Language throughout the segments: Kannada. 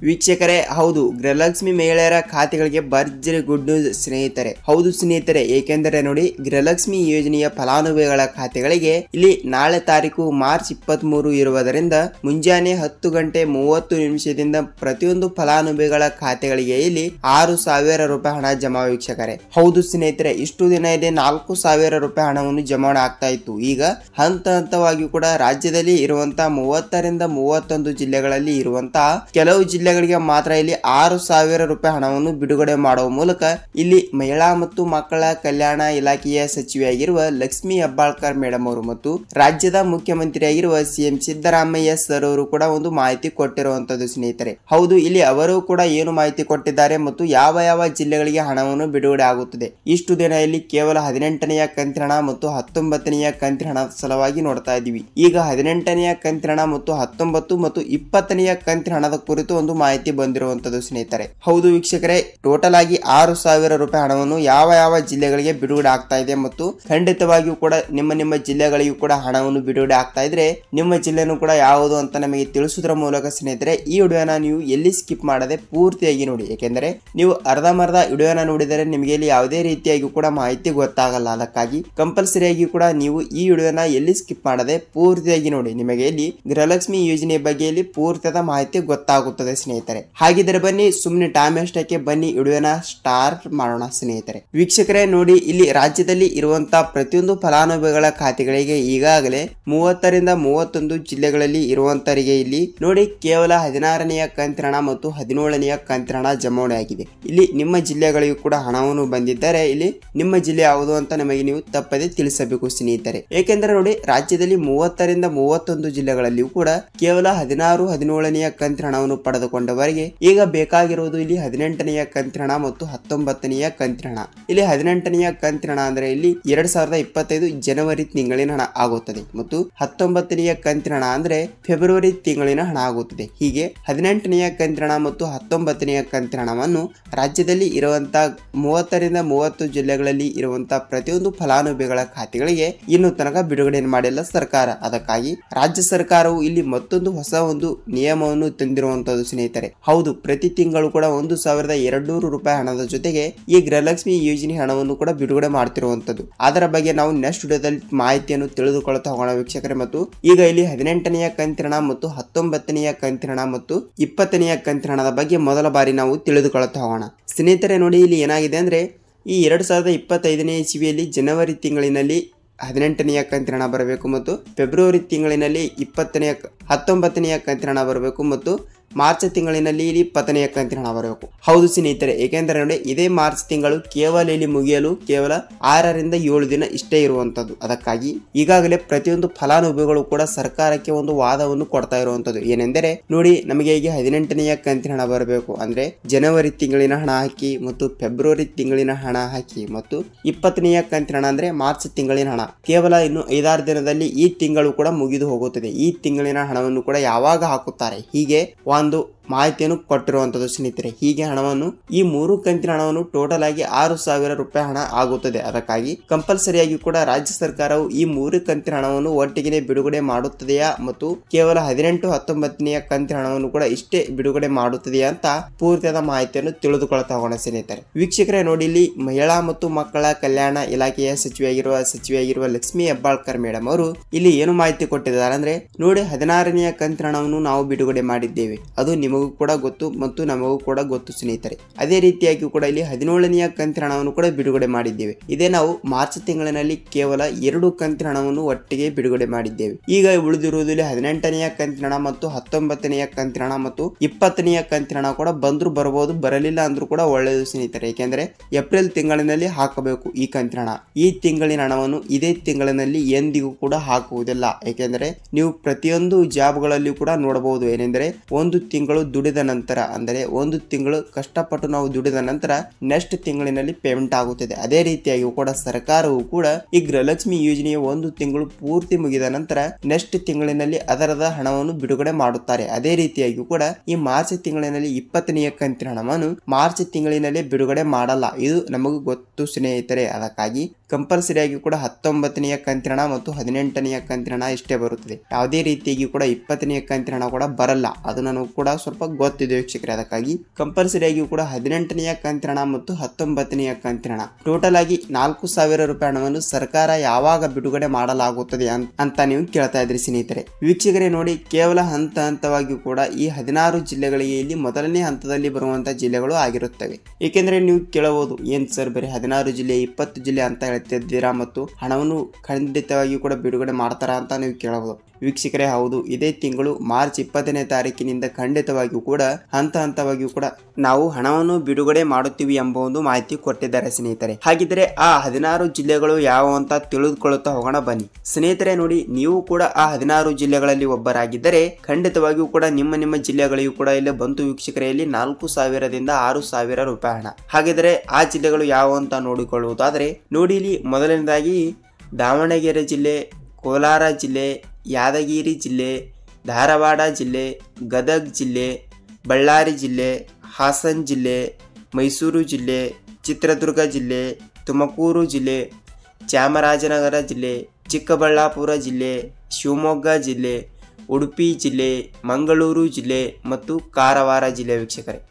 ವೀಕ್ಷಕರೇ, ಹೌದು, ಗೃಹಲಕ್ಷ್ಮಿ ಮಹಿಳೆಯರ ಖಾತೆಗಳಿಗೆ ಭರ್ಜರಿ ಗುಡ್ ನ್ಯೂಸ್ ಸ್ನೇಹಿತರೆ. ಹೌದು ಸ್ನೇಹಿತರೆ, ಏಕೆಂದರೆ ನೋಡಿ, ಗೃಹಲಕ್ಷ್ಮಿ ಯೋಜನೆಯ ಫಲಾನುಭವಿಗಳ ಖಾತೆಗಳಿಗೆ ಇಲ್ಲಿ ನಾಳೆ ತಾರೀಕು ಮಾರ್ಚ್ 23 ಇರುವುದರಿಂದ ಮುಂಜಾನೆ 10 ಗಂಟೆ 30 ನಿಮಿಷದಿಂದ ಪ್ರತಿಯೊಂದು ಫಲಾನುಭವಿಗಳ ಖಾತೆಗಳಿಗೆ ಇಲ್ಲಿ 6,000 ರೂಪಾಯಿ ಹಣ ಜಮಾ. ವೀಕ್ಷಕರೇ, ಹೌದು ಸ್ನೇಹಿತರೆ, ಇಷ್ಟು ದಿನ ಇದೆ 4,000 ರೂಪಾಯಿ ಹಣವನ್ನು ಜಮಾವಣೆ ಆಗ್ತಾ ಇತ್ತು. ಈಗ ಹಂತ ಹಂತವಾಗಿ ಕೂಡ ರಾಜ್ಯದಲ್ಲಿ ಇರುವಂತಹ 30 ರಿಂದ 31 ಜಿಲ್ಲೆಗಳಲ್ಲಿ ಇರುವಂತಹ ಕೆಲವು ಜಿಲ್ಲೆಗಳಿಗೆ ಮಾತ್ರ ಇಲ್ಲಿ 6,000 ರೂಪಾಯಿ ಹಣವನ್ನು ಬಿಡುಗಡೆ ಮಾಡುವ ಮೂಲಕ ಇಲ್ಲಿ ಮಹಿಳಾ ಮತ್ತು ಮಕ್ಕಳ ಕಲ್ಯಾಣ ಇಲಾಖೆಯ ಸಚಿವೆಯಾಗಿರುವ ಲಕ್ಷ್ಮಿ ಹೆಬ್ಬಾಳ್ಕರ್ ಮೇಡಮ್ ಅವರು ಮತ್ತು ರಾಜ್ಯದ ಮುಖ್ಯಮಂತ್ರಿಯಾಗಿರುವ ಸಿಎಂ ಸಿದ್ದರಾಮಯ್ಯ ಸರ್ ಅವರು ಕೂಡ ಒಂದು ಮಾಹಿತಿ ಕೊಟ್ಟಿರುವಂತದ್ದು ಸ್ನೇಹಿತರೆ. ಹೌದು, ಇಲ್ಲಿ ಅವರು ಕೂಡ ಏನು ಮಾಹಿತಿ ಕೊಟ್ಟಿದ್ದಾರೆ ಮತ್ತು ಯಾವ ಯಾವ ಜಿಲ್ಲೆಗಳಿಗೆ ಹಣವನ್ನು ಬಿಡುಗಡೆ ಆಗುತ್ತದೆ. ಇಷ್ಟು ದಿನ ಇಲ್ಲಿ ಕೇವಲ 18ನೆಯ ಕಂತಿನ ಹಣ ಮತ್ತು 19ನೆಯ ಕಂತಿನ ಹಣ ಸಲುವಾಗಿ ನೋಡ್ತಾ ಇದೀವಿ. ಈಗ 18ನೆಯ ಕಂತಿನ ಹಣ ಮತ್ತು 19 ಮತ್ತು 20ನೆಯ ಕಂತಿನ ಹಣದ ಕುರಿತು ಒಂದು ಮಾಹಿತಿ ಬಂದಿರುವಂತದ್ದು ಸ್ನೇಹಿತರೆ. ಹೌದು ವೀಕ್ಷಕರೇ, ಟೋಟಲ್ ಆಗಿ 6,000 ರೂಪಾಯಿ ಹಣವನ್ನು ಯಾವ ಯಾವ ಜಿಲ್ಲೆಗಳಿಗೆ ಬಿಡುಗಡೆ ಆಗ್ತಾ ಇದೆ ಮತ್ತು ಖಂಡಿತವಾಗಿಯೂ ಕೂಡ ನಿಮ್ಮ ಜಿಲ್ಲೆಗಳಿಗೂ ಕೂಡ ಹಣವನ್ನು ಬಿಡುಗಡೆ ಆಗ್ತಾ ಇದ್ರೆ ನಿಮ್ಮ ಜಿಲ್ಲೆನೂ ಕೂಡ ಯಾವುದು ಅಂತ ನಮಗೆ ತಿಳಿಸುವುದರ ಮೂಲಕ ಸ್ನೇಹಿತರೆ ಈ ವಿಡಿಯೋನ ನೀವು ಎಲ್ಲಿ ಸ್ಕಿಪ್ ಮಾಡದೆ ಪೂರ್ತಿಯಾಗಿ ನೋಡಿ. ಯಾಕೆಂದ್ರೆ ನೀವು ಅರ್ಧಮರ್ಧ ವಿಡಿಯೋನ ನೋಡಿದರೆ ನಿಮಗೆ ಇಲ್ಲಿ ಯಾವುದೇ ರೀತಿಯಾಗಿ ಕೂಡ ಮಾಹಿತಿ ಗೊತ್ತಾಗಲ್ಲ. ಅದಕ್ಕಾಗಿ ಕಂಪಲ್ಸರಿಯಾಗಿ ಕೂಡ ನೀವು ಈ ವಿಡಿಯೋನ ಎಲ್ಲಿ ಸ್ಕಿಪ್ ಮಾಡದೆ ಪೂರ್ತಿಯಾಗಿ ನೋಡಿ. ನಿಮಗೆ ಇಲ್ಲಿ ಗೃಹಲಕ್ಷ್ಮಿ ಯೋಜನೆ ಬಗ್ಗೆ ಇಲ್ಲಿ ಪೂರ್ತಿಯಾದ ಮಾಹಿತಿ ಗೊತ್ತಾಗುತ್ತದೆ ಸ್ನೇಹಿತರೆ. ಹಾಗಿದ್ರೆ ಬನ್ನಿ, ಸುಮ್ಮನೆ ಟೈಮ್ ಅಷ್ಟಕ್ಕೆ ಬನ್ನಿ ವಿಡಿಯೋನ ಸ್ಟಾರ್ಟ್ ಮಾಡೋಣ ಸ್ನೇಹಿತರೆ. ವೀಕ್ಷಕರೇ ನೋಡಿ, ಇಲ್ಲಿ ರಾಜ್ಯದಲ್ಲಿ ಇರುವಂತಹ ಪ್ರತಿಯೊಂದು ಫಲಾನುಭವಿಗಳ ಖಾತೆಗಳಿಗೆ ಈಗಾಗಲೇ 30 ರಿಂದ 31 ಜಿಲ್ಲೆಗಳಲ್ಲಿ ಇರುವಂತರಿಗೆ ಇಲ್ಲಿ ನೋಡಿ ಕೇವಲ 16ನೆಯ ಕಂತಿನ ಹಣ ಮತ್ತು 17ನೆಯ ಕಂತಿನ ಹಣ ಜಮಾವಣೆ ಆಗಿದೆ. ಇಲ್ಲಿ ನಿಮ್ಮ ಜಿಲ್ಲೆಗಳಿಗೂ ಕೂಡ ಹಣವನ್ನು ಬಂದಿದ್ದರೆ ಇಲ್ಲಿ ನಿಮ್ಮ ಜಿಲ್ಲೆ ಯಾವುದು ಅಂತ ನಮಗೆ ನೀವು ತಪ್ಪದೆ ತಿಳಿಸಬೇಕು ಸ್ನೇಹಿತರೆ. ಏಕೆಂದರೆ ನೋಡಿ, ರಾಜ್ಯದಲ್ಲಿ 30 ರಿಂದ 31 ಜಿಲ್ಲೆಗಳಲ್ಲಿಯೂ ಕೂಡ ಕೇವಲ 16, 17ನೆಯ ಕಂತಿನ ಹಣವನ್ನು ಪಡೆದುಕೊಂಡವರಿಗೆ ಈಗ ಬೇಕಾಗಿರುವುದು ಇಲ್ಲಿ 18ನೆಯ ಕಂತಿನ ಹಣ ಮತ್ತು 19ನೆಯ ಕಂತಿನ ಹಣ. ಇಲ್ಲಿ 18ನೆಯ ಕಂತಿನ ಹಣ ಅಂದ್ರೆ ಇಲ್ಲಿ 2025 ಜನವರಿ ತಿಂಗಳಿನ ಹಣ ಆಗುತ್ತದೆ ಮತ್ತು 19ನೆಯ ಕಂತಿನ ಹಣ ಅಂದ್ರೆ ಫೆಬ್ರವರಿ ತಿಂಗಳಿನ ಹಣ ಆಗುತ್ತದೆ. ಹೀಗೆ 18ನೆಯ ಕಂತಿನ ಹಣ ಮತ್ತು 19ನೆಯ ಕಂತಿನ ಹಣವನ್ನು ರಾಜ್ಯದಲ್ಲಿ ಇರುವಂತಹ 30 ರಿಂದ 30 ಜಿಲ್ಲೆಗಳಲ್ಲಿ ಇರುವಂತಹ ಪ್ರತಿಯೊಂದು ಫಲಾನುಭವಿಗಳ ಖಾತೆಗಳಿಗೆ ಇನ್ನೂ ತನಕ ಬಿಡುಗಡೆ ಮಾಡಿಲ್ಲ ಸರ್ಕಾರ. ಅದಕ್ಕಾಗಿ ರಾಜ್ಯ ಸರ್ಕಾರವು ಇಲ್ಲಿ ಮತ್ತೊಂದು ಹೊಸ ಒಂದು ನಿಯಮವನ್ನು ತಂದಿರುವಂತದ್ದು ಸ್ನೇಹಿತರೆ. ಹೌದು, ಪ್ರತಿ ತಿಂಗಳು ಕೂಡ 1,200 ರೂಪಾಯಿ ಹಣದ ಜೊತೆಗೆ ಈ ಗೃಹಲಕ್ಷ್ಮಿ ಯೋಜನೆ ಹಣವನ್ನು ಕೂಡ ಬಿಡುಗಡೆ ಮಾಡ್ತಿರುವಂತದ್ದು. ಅದರ ಬಗ್ಗೆ ನಾವು ನೆಕ್ಸ್ಟ್ ವಿಡಿಯೋದಲ್ಲಿ ಮಾಹಿತಿಯನ್ನು ತಿಳಿದುಕೊಳ್ಳುತ್ತಾ ಹೋಗೋಣ ವೀಕ್ಷಕರೇ. ಮತ್ತು ಈಗ ಇಲ್ಲಿ 18ನೆಯ ಕಂತಿನ ಹಣ ಮತ್ತು 19ನೆಯ ಕಂತಿನ ಹಣ ಮತ್ತು 20ನೆಯ ಕಂತಿನ ಹಣದ ಬಗ್ಗೆ ಮೊದಲ ಬಾರಿ ನಾವು ತಿಳಿದುಕೊಳ್ಳುತ್ತಾ ಹೋಗೋಣ ಸ್ನೇಹಿತರೆ. ನೋಡಿ, ಇಲ್ಲಿ ಏನಾಗಿದೆ ಅಂದ್ರೆ ಈ 2025ನೇ ಇಸವಿಯಲ್ಲಿ ಜನವರಿ ತಿಂಗಳಿನಲ್ಲಿ 18ನೆಯ ಕಂತಿನ ಹಣ ಬರಬೇಕು ಮತ್ತು ಫೆಬ್ರವರಿ ತಿಂಗಳಿನಲ್ಲಿ 19ನೆಯ ಕಂತಿನ ಹಣ ಬರಬೇಕು ಮತ್ತು ಮಾರ್ಚ್ ತಿಂಗಳಿನಲ್ಲಿ ಇಲ್ಲಿ 20ನೆಯ ಕಂತಿನ ಹಣ ಬರಬೇಕು. ಹೌದು ಸ್ನೇಹಿತರೆ, ಏಕೆಂದರೆ ನೋಡಿ ಇದೇ ಮಾರ್ಚ್ ತಿಂಗಳು ಕೇವಲ ಇಲ್ಲಿ ಮುಗಿಯಲು ಕೇವಲ 6 ರಿಂದ 7 ದಿನ ಇಷ್ಟೇ ಇರುವಂತದ್ದು. ಅದಕ್ಕಾಗಿ ಈಗಾಗಲೇ ಪ್ರತಿಯೊಂದು ಫಲಾನುಭವಿಗಳು ಕೂಡ ಸರ್ಕಾರಕ್ಕೆ ಒಂದು ವಾದವನ್ನು ಕೊಡ್ತಾ ಇರುವಂತದ್ದು ಏನೆಂದರೆ ನೋಡಿ, ನಮಗೆ ಈಗ 18ನೆಯ ಕಂತಿನ ಹಣ ಬರಬೇಕು ಅಂದ್ರೆ ಜನವರಿ ತಿಂಗಳಿನ ಹಣ ಹಾಕಿ ಮತ್ತು ಫೆಬ್ರವರಿ ತಿಂಗಳಿನ ಹಣ ಹಾಕಿ ಮತ್ತು 20ನೆಯ ಕಂತಿನ ಹಣ ಅಂದ್ರೆ ಮಾರ್ಚ್ ತಿಂಗಳಿನ ಹಣ. ಕೇವಲ ಇನ್ನು 5-6 ದಿನದಲ್ಲಿ ಈ ತಿಂಗಳು ಕೂಡ ಮುಗಿದು ಹೋಗುತ್ತದೆ. ಈ ತಿಂಗಳಿನ ಹಣವನ್ನು ಕೂಡ ಯಾವಾಗ ಹಾಕುತ್ತಾರೆ ಹೀಗೆ ಒಂದು ಮಾಹಿತಿಯನ್ನು ಕೊಟ್ಟಿರುವಂತದ್ದು ಸ್ನೇಹಿತರೆ. ಹೀಗೆ ಹಣವನ್ನು ಈ 3 ಕಂತಿನ ಹಣವನ್ನು ಟೋಟಲ್ ಆಗಿ 6,000 ರೂಪಾಯಿ ಹಣ ಆಗುತ್ತದೆ. ಅದಕ್ಕಾಗಿ ಕಂಪಲ್ಸರಿಯಾಗಿ ಕೂಡ ರಾಜ್ಯ ಸರ್ಕಾರವು ಈ 3 ಕಂತಿನ ಹಣವನ್ನು ಒಟ್ಟಿಗೆ ಬಿಡುಗಡೆ ಮಾಡುತ್ತದೆಯಾ ಮತ್ತು ಕೇವಲ 18, 19ನೆಯ ಕಂತಿನ ಹಣವನ್ನು ಕೂಡ ಇಷ್ಟೇ ಬಿಡುಗಡೆ ಮಾಡುತ್ತದೆಯಾ ಅಂತ ಪೂರ್ತಿಯಾದ ಮಾಹಿತಿಯನ್ನು ತಿಳಿದುಕೊಳ್ತಾ ಹೋಗೋಣ ಸ್ನೇಹಿತರೆ. ವೀಕ್ಷಕರೇ ನೋಡಿ, ಇಲ್ಲಿ ಮಹಿಳಾ ಮತ್ತು ಮಕ್ಕಳ ಕಲ್ಯಾಣ ಇಲಾಖೆಯ ಸಚಿವೆಯಾಗಿರುವ ಲಕ್ಷ್ಮಿ ಹೆಬ್ಬಾಳ್ಕರ್ ಮೇಡಮ್ ಅವರು ಇಲ್ಲಿ ಏನು ಮಾಹಿತಿ ಕೊಟ್ಟಿದ್ದಾರೆ ಅಂದ್ರೆ ನೋಡಿ, 16ನೆಯ ಕಂತಿನ ಹಣವನ್ನು ನಾವು ಬಿಡುಗಡೆ ಮಾಡಿದ್ದೇವೆ. ಅದು ನಿಮಗೂ ಕೂಡ ಗೊತ್ತು ಮತ್ತು ನಮಗೂ ಕೂಡ ಗೊತ್ತು ಸ್ನೇಹಿತರೆ. ಅದೇ ರೀತಿಯಾಗಿ ಕೂಡ ಇಲ್ಲಿ 17ನೆಯ ಕಂತಿನ ಹಣವನ್ನು ಕೂಡ ಬಿಡುಗಡೆ ಮಾಡಿದ್ದೇವೆ. ಇದೇ ನಾವು ಮಾರ್ಚ್ ತಿಂಗಳಿನಲ್ಲಿ ಕೇವಲ 2 ಕಂತಿನ ಹಣವನ್ನು ಒಟ್ಟಿಗೆ ಬಿಡುಗಡೆ ಮಾಡಿದ್ದೇವೆ. ಈಗ ಉಳಿದಿರುವುದು ಇಲ್ಲಿ 18ನೆಯ ಕಂತಿನ ಹಣ ಮತ್ತು 19ನೆಯ ಕಂತಿನ ಹಣ ಮತ್ತು 20ನೆಯ ಕಂತಿನ ಹಣ ಕೂಡ ಬಂದ್ರು ಬರಬಹುದು, ಬರಲಿಲ್ಲ ಅಂದ್ರೂ ಕೂಡ ಒಳ್ಳೆಯದು ಸ್ನೇಹಿತರೆ. ಏಕೆಂದ್ರೆ ಏಪ್ರಿಲ್ ತಿಂಗಳಿನಲ್ಲಿ ಹಾಕಬೇಕು ಈ ಕಂತಿನ ಹಣ. ಈ ತಿಂಗಳಿನ ಹಣವನ್ನು ಇದೇ ತಿಂಗಳಿನಲ್ಲಿ ಎಂದಿಗೂ ಕೂಡ ಹಾಕುವುದಿಲ್ಲ. ಏಕೆಂದ್ರೆ ನೀವು ಪ್ರತಿಯೊಂದು ಜಾಬ್ಗಳಲ್ಲಿ ಕೂಡ ನೋಡಬಹುದು ಏನೆಂದರೆ ಒಂದು ತಿಂಗಳು ದುಡಿದ ನಂತರ ಅಂದರೆ 1 ತಿಂಗಳು ಕಷ್ಟಪಟ್ಟು ನಾವು ದುಡಿದ ನಂತರ ನೆಕ್ಸ್ಟ್ ತಿಂಗಳಿನಲ್ಲಿ ಪೇಮೆಂಟ್ ಆಗುತ್ತದೆ. ಅದೇ ರೀತಿಯಾಗಿ ಕೂಡ ಸರ್ಕಾರವು ಕೂಡ ಈ ಗೃಹಲಕ್ಷ್ಮಿ ಯೋಜನೆಯ 1 ತಿಂಗಳು ಪೂರ್ತಿ ಮುಗಿದ ನಂತರ ನೆಕ್ಸ್ಟ್ ತಿಂಗಳಿನಲ್ಲಿ ಅದರದ ಹಣವನ್ನು ಬಿಡುಗಡೆ ಮಾಡುತ್ತಾರೆ. ಅದೇ ರೀತಿಯಾಗಿ ಕೂಡ ಈ ಮಾರ್ಚ್ ತಿಂಗಳಿನಲ್ಲಿ 20ನೆಯ ಕಂತಿನ ಹಣವನ್ನು ಮಾರ್ಚ್ ತಿಂಗಳಿನಲ್ಲಿ ಬಿಡುಗಡೆ ಮಾಡಲ್ಲ. ಇದು ನಮಗೂ ಗೊತ್ತು ಸ್ನೇಹಿತರೆ. ಅದಕ್ಕಾಗಿ ಕಂಪಲ್ಸರಿಯಾಗಿ ಕೂಡ 19ನೆಯ ಕಂತಿನ ಹಣ ಮತ್ತು 18ನೆಯ ಕಂತಿನ ಹಣ ಇಷ್ಟೇ ಬರುತ್ತದೆ. ಯಾವುದೇ ರೀತಿಯಾಗಿ ಕೂಡ 20ನೆಯ ಕಂತಿನ ಹಣ ಕೂಡ ಬರಲ್ಲ. ಅದು ನನಗೂ ಕೂಡ ಸ್ವಲ್ಪ ಗೊತ್ತಿದೆ ವೀಕ್ಷಕರೇ. ಅದಕ್ಕಾಗಿ ಕಂಪಲ್ಸರಿಯಾಗಿ ಕೂಡ 18ನೆಯ ಕಂತಿನ ಹಣ ಮತ್ತು 19ನೆಯ ಕಂತಿನ ಹಣ ಟೋಟಲ್ ಆಗಿ 4,000 ರೂಪಾಯಿ ಹಣವನ್ನು ಸರ್ಕಾರ ಯಾವಾಗ ಬಿಡುಗಡೆ ಮಾಡಲಾಗುತ್ತದೆ ಅಂತ ನೀವು ಕೇಳ್ತಾ ಇದ್ರಿ ಸ್ನೇಹಿತರೆ. ವೀಕ್ಷಕರೇ ನೋಡಿ, ಕೇವಲ ಹಂತವಾಗಿ ಕೂಡ ಈ 16 ಜಿಲ್ಲೆಗಳಿಗೆ ಇಲ್ಲಿ ಮೊದಲನೇ ಹಂತದಲ್ಲಿ ಬರುವಂತಹ ಜಿಲ್ಲೆಗಳು ಆಗಿರುತ್ತವೆ. ಏಕೆಂದ್ರೆ ನೀವು ಕೇಳಬಹುದು, ಏನ್ ಸರ್ ಬರೀ 16 ಜಿಲ್ಲೆ 20 ಜಿಲ್ಲೆ ಅಂತ ಹೇಳ್ತಿದ್ದೀರಾ ಮತ್ತು ಹಣವನ್ನು ಖಂಡಿತವಾಗಿ ಕೂಡ ಬಿಡುಗಡೆ ಮಾಡ್ತಾರಾ ಅಂತ ನೀವು ಕೇಳಬಹುದು. ವೀಕ್ಷಕರೇ ಹೌದು, ಇದೇ ತಿಂಗಳು ಮಾರ್ಚ್ 20ನೇ ತಾರೀಕಿನಿಂದ ಖಂಡಿತವಾಗಿಯೂ ಕೂಡ ಹಂತವಾಗಿಯೂ ಕೂಡ ನಾವು ಹಣವನ್ನು ಬಿಡುಗಡೆ ಮಾಡುತ್ತೀವಿ ಎಂಬ ಒಂದು ಮಾಹಿತಿ ಕೊಟ್ಟಿದ್ದಾರೆ ಸ್ನೇಹಿತರೆ. ಹಾಗಿದ್ರೆ ಆ 16 ಜಿಲ್ಲೆಗಳು ಯಾವ ಅಂತ ತಿಳಿದುಕೊಳ್ಳುತ್ತಾ ಹೋಗೋಣ ಬನ್ನಿ ಸ್ನೇಹಿತರೆ. ನೋಡಿ, ನೀವು ಕೂಡ ಆ 16 ಜಿಲ್ಲೆಗಳಲ್ಲಿ ಒಬ್ಬರಾಗಿದ್ದರೆ ಖಂಡಿತವಾಗಿಯೂ ಕೂಡ ನಿಮ್ಮ ಜಿಲ್ಲೆಗಳಿಗೂ ಕೂಡ ಇಲ್ಲಿ ಬಂತು ವೀಕ್ಷಕರೇ. ಇಲ್ಲಿ 4,000ದಿಂದ 6,000 ರೂಪಾಯಿ ಹಣ. ಹಾಗಿದ್ರೆ ಆ ಜಿಲ್ಲೆಗಳು ಯಾವ ಅಂತ ನೋಡಿಕೊಳ್ಳುವುದಾದ್ರೆ ನೋಡಿ, ಇಲ್ಲಿ ಮೊದಲನೇದಾಗಿ ದಾವಣಗೆರೆ ಜಿಲ್ಲೆ, ಕೋಲಾರ ಜಿಲ್ಲೆ, ಯಾದಗಿರಿ ಜಿಲ್ಲೆ, ಧಾರವಾಡ ಜಿಲ್ಲೆ, ಗದಗ ಜಿಲ್ಲೆ, ಬಳ್ಳಾರಿ ಜಿಲ್ಲೆ, ಹಾಸನ ಜಿಲ್ಲೆ, ಮೈಸೂರು ಜಿಲ್ಲೆ, ಚಿತ್ರದುರ್ಗ ಜಿಲ್ಲೆ, ತುಮಕೂರು ಜಿಲ್ಲೆ, ಚಾಮರಾಜನಗರ ಜಿಲ್ಲೆ, ಚಿಕ್ಕಬಳ್ಳಾಪುರ ಜಿಲ್ಲೆ, ಶಿವಮೊಗ್ಗ ಜಿಲ್ಲೆ, ಉಡುಪಿ ಜಿಲ್ಲೆ, ಮಂಗಳೂರು ಜಿಲ್ಲೆ ಮತ್ತು ಕಾರವಾರ ಜಿಲ್ಲೆ. ವೀಕ್ಷಕರೇ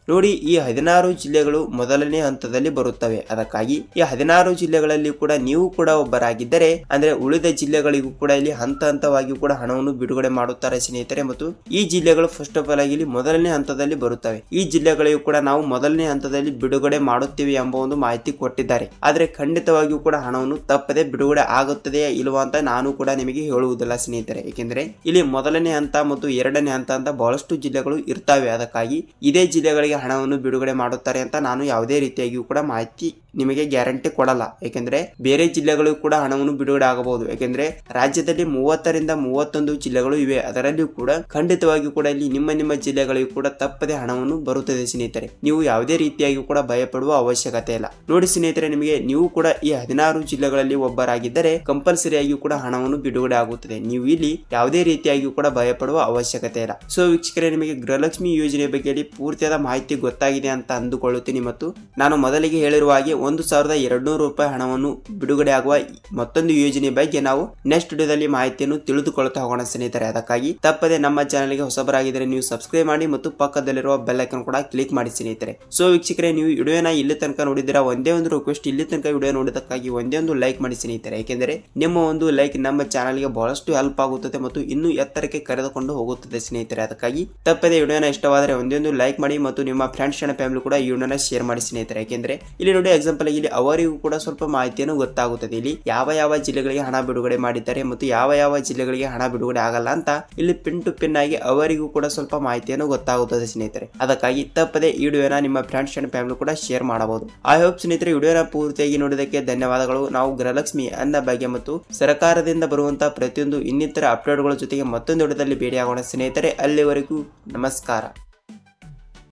ನೋಡಿ, ಈ 16 ಜಿಲ್ಲೆಗಳು ಮೊದಲನೇ ಹಂತದಲ್ಲಿ ಬರುತ್ತವೆ. ಅದಕ್ಕಾಗಿ ಈ 16 ಜಿಲ್ಲೆಗಳಲ್ಲಿ ಕೂಡ ನೀವು ಕೂಡ ಒಬ್ಬರಾಗಿದ್ದರೆ ಅಂದ್ರೆ ಉಳಿದ ಜಿಲ್ಲೆಗಳಿಗೂ ಕೂಡ ಇಲ್ಲಿ ಹಂತವಾಗಿ ಕೂಡ ಹಣವನ್ನು ಬಿಡುಗಡೆ ಮಾಡುತ್ತಾರೆ ಸ್ನೇಹಿತರೆ. ಮತ್ತು ಈ ಜಿಲ್ಲೆಗಳು ಫಸ್ಟ್ ಆಫ್ ಆಲ್ ಆಗಿ ಇಲ್ಲಿ ಮೊದಲನೇ ಹಂತದಲ್ಲಿ ಬರುತ್ತವೆ. ಈ ಜಿಲ್ಲೆಗಳಿಗೂ ಕೂಡ ನಾವು ಮೊದಲನೇ ಹಂತದಲ್ಲಿ ಬಿಡುಗಡೆ ಮಾಡುತ್ತೀವಿ ಎಂಬ ಒಂದು ಮಾಹಿತಿ ಕೊಟ್ಟಿದ್ದಾರೆ. ಆದ್ರೆ ಖಂಡಿತವಾಗಿಯೂ ಕೂಡ ಹಣವನ್ನು ತಪ್ಪದೆ ಬಿಡುಗಡೆ ಆಗುತ್ತದೆಯಾ ಇಲ್ವಾ ಅಂತ ನಾನು ಕೂಡ ನಿಮಗೆ ಹೇಳುವುದಿಲ್ಲ ಸ್ನೇಹಿತರೆ. ಏಕೆಂದ್ರೆ ಇಲ್ಲಿ ಮೊದಲನೇ ಹಂತ ಮತ್ತು ಎರಡನೇ ಹಂತ ಅಂತ ಬಹಳಷ್ಟು ಜಿಲ್ಲೆಗಳು ಇರ್ತವೆ. ಅದಕ್ಕಾಗಿ ಇದೇ ಜಿಲ್ಲೆಗಳಿಗೆ ಹಣವನ್ನು ಬಿಡುಗಡೆ ಮಾಡುತ್ತಾರೆ ಅಂತ ನಾನು ಯಾವುದೇ ರೀತಿಯಾಗಿಯೂ ಕೂಡ ಮಾಹಿತಿ ನಿಮಗೆ ಗ್ಯಾರಂಟಿ ಕೊಡಲ್ಲ. ಏಕೆಂದ್ರೆ ಬೇರೆ ಜಿಲ್ಲೆಗಳು ಕೂಡ ಹಣವನ್ನು ಬಿಡುಗಡೆ ಆಗಬಹುದು. ಏಕೆಂದ್ರೆ ರಾಜ್ಯದಲ್ಲಿ 30ರಿಂದ 31 ಜಿಲ್ಲೆಗಳು ಇವೆ. ಅದರಲ್ಲಿಯೂ ಕೂಡ ಖಂಡಿತವಾಗಿಯೂ ಕೂಡ ಇಲ್ಲಿ ನಿಮ್ಮ ಜಿಲ್ಲೆಗಳಿಗೂ ಕೂಡ ತಪ್ಪದೆ ಹಣವನ್ನು ಬರುತ್ತದೆ ಸ್ನೇಹಿತರೆ. ನೀವು ಯಾವುದೇ ರೀತಿಯಾಗಿ ಕೂಡ ಭಯಪಡುವ ಅವಶ್ಯಕತೆ ಇಲ್ಲ. ನೋಡಿ ಸ್ನೇಹಿತರೆ, ನಿಮಗೆ ನೀವು ಕೂಡ ಈ 16 ಜಿಲ್ಲೆಗಳಲ್ಲಿ ಒಬ್ಬರಾಗಿದ್ದರೆ ಕಂಪಲ್ಸರಿಯಾಗಿಯೂ ಕೂಡ ಹಣವನ್ನು ಬಿಡುಗಡೆ ಆಗುತ್ತದೆ. ನೀವು ಇಲ್ಲಿ ಯಾವುದೇ ರೀತಿಯಾಗಿಯೂ ಕೂಡ ಭಯಪಡುವ ಅವಶ್ಯಕತೆ ಇಲ್ಲ. ಸೊ ವೀಕ್ಷಕರೇ, ನಿಮಗೆ ಗೃಹಲಕ್ಷ್ಮಿ ಯೋಜನೆ ಬಗ್ಗೆ ಪೂರ್ತಿಯಾದ ಮಾಹಿತಿ ಗೊತ್ತಾಗಿದೆ ಅಂತ ಅಂದುಕೊಳ್ಳುತ್ತೀನಿ. ಮತ್ತು ನಾನು ಮೊದಲಿಗೆ ಹೇಳಿರುವ ಹಾಗೆ 1,200 ರೂಪಾಯಿ ಹಣವನ್ನು ಬಿಡುಗಡೆ ಆಗುವ ಮತ್ತೊಂದು ಯೋಜನೆ ಬಗ್ಗೆ ನಾವು ನೆಕ್ಸ್ಟ್ ವಿಡಿಯೋದಲ್ಲಿ ಮಾಹಿತಿಯನ್ನು ತಿಳಿದುಕೊಳ್ಳುತ್ತಾ ಹೋಗೋಣ ಸ್ನೇಹಿತರೆ. ಅದಕ್ಕಾಗಿ ತಪ್ಪದೆ ನಮ್ಮ ಚಾನಲ್ಗೆ ಹೊಸಬರಾಗಿದ್ದರೆ ನೀವು ಸಬ್ಸ್ಕ್ರೈಬ್ ಮಾಡಿ ಮತ್ತು ಪಕ್ಕದಲ್ಲಿರುವ ಬೆಲ್ ಐಕಾನ್ ಕೂಡ ಕ್ಲಿಕ್ ಮಾಡಿ ಸ್ನೇಹಿತರೆ. ಸೊ ವೀಕ್ಷಕರೇ, ನೀವು ವಿಡಿಯೋನ ಇಲ್ಲಿ ತನಕ ನೋಡಿದ್ದೀರಾ, ಒಂದೇ ಒಂದು ರಿಕ್ವೆಸ್ಟ್, ಇಲ್ಲಿ ತನಕ ವಿಡಿಯೋ ನೋಡಿದಕ್ಕಾಗಿ ಒಂದೇ ಒಂದು ಲೈಕ್ ಮಾಡಿ ಸ್ನೇಹಿತರೆ. ಯಾಕೆಂದರೆ ನಿಮ್ಮ ಒಂದು ಲೈಕ್ ನಮ್ಮ ಚಾನಲ್ಗೆ ಬಹಳಷ್ಟು ಹೆಲ್ಪ್ ಆಗುತ್ತದೆ ಮತ್ತು ಇನ್ನೂ ಎತ್ತರಕ್ಕೆ ಕರೆದುಕೊಂಡು ಹೋಗುತ್ತದೆ ಸ್ನೇಹಿತರೆ. ಅದಕ್ಕಾಗಿ ತಪ್ಪದೆ ವಿಡಿಯೋನ ಇಷ್ಟವಾದರೆ ಒಂದೇ ಒಂದು ಲೈಕ್ ಮಾಡಿ ಮತ್ತು ನಿಮ್ಮ ಫ್ರೆಂಡ್ಸ್ ಅಂಡ್ ಫ್ಯಾಮಿಲಿ ಕೂಡ ಈ ವಿಡಿಯೋನ ಶೇರ್ ಮಾಡಿ ಸ್ನೇಹಿತರೆ. ಯಾಕೆಂದ್ರೆ ಇಲ್ಲಿ ನೋಡಿ ಎಕ್ಸಾಂಪಲ್ ಇಲ್ಲಿ ಅವರಿಗೂ ಕೂಡ ಸ್ವಲ್ಪ ಮಾಹಿತಿಯನ್ನು ಗೊತ್ತಾಗುತ್ತದೆ. ಇಲ್ಲಿ ಯಾವ ಜಿಲ್ಲೆಗಳಿಗೆ ಹಣ ಬಿಡುಗಡೆ ಮಾಡಿದ್ದಾರೆ ಮತ್ತು ಯಾವ ಜಿಲ್ಲೆಗಳಿಗೆ ಹಣ ಬಿಡುಗಡೆ ಆಗಲ್ಲ ಅಂತ ಇಲ್ಲಿ ಪಿನ್ ಟು ಪಿನ್ ಆಗಿ ಅವರಿಗೂ ಕೂಡ ಸ್ವಲ್ಪ ಮಾಹಿತಿಯನ್ನು ಗೊತ್ತಾಗುತ್ತದೆ ಸ್ನೇಹಿತರೆ. ಅದಕ್ಕಾಗಿ ತಪ್ಪದೆ ಈ ವಿಡಿಯೋನ ನಿಮ್ಮ ಫ್ರೆಂಡ್ಸ್ ಅಂಡ್ ಫ್ಯಾಮಿಲಿ ಕೂಡ ಶೇರ್ ಮಾಡಬಹುದು. ಐ ಹೋಪ್ ಸ್ನೇಹಿತರೆ ವಿಡಿಯೋನ ಪೂರ್ತಿಯಾಗಿ ನೋಡಿದಕ್ಕೆ ಧನ್ಯವಾದಗಳು. ನಾವು ಗೃಹಲಕ್ಷ್ಮಿ ಅನ್ನ ಬಗ್ಗೆ ಮತ್ತು ಸರ್ಕಾರದಿಂದ ಬರುವಂತಹ ಪ್ರತಿಯೊಂದು ಇನ್ನಿತರ ಅಪ್ಡೇಟ್ಗಳ ಜೊತೆಗೆ ಮತ್ತೊಂದು ವಿಡಿಯೋದಲ್ಲಿ ಭೇಟಿಯಾಗೋಣ ಸ್ನೇಹಿತರೆ. ಅಲ್ಲಿವರೆಗೂ ನಮಸ್ಕಾರ.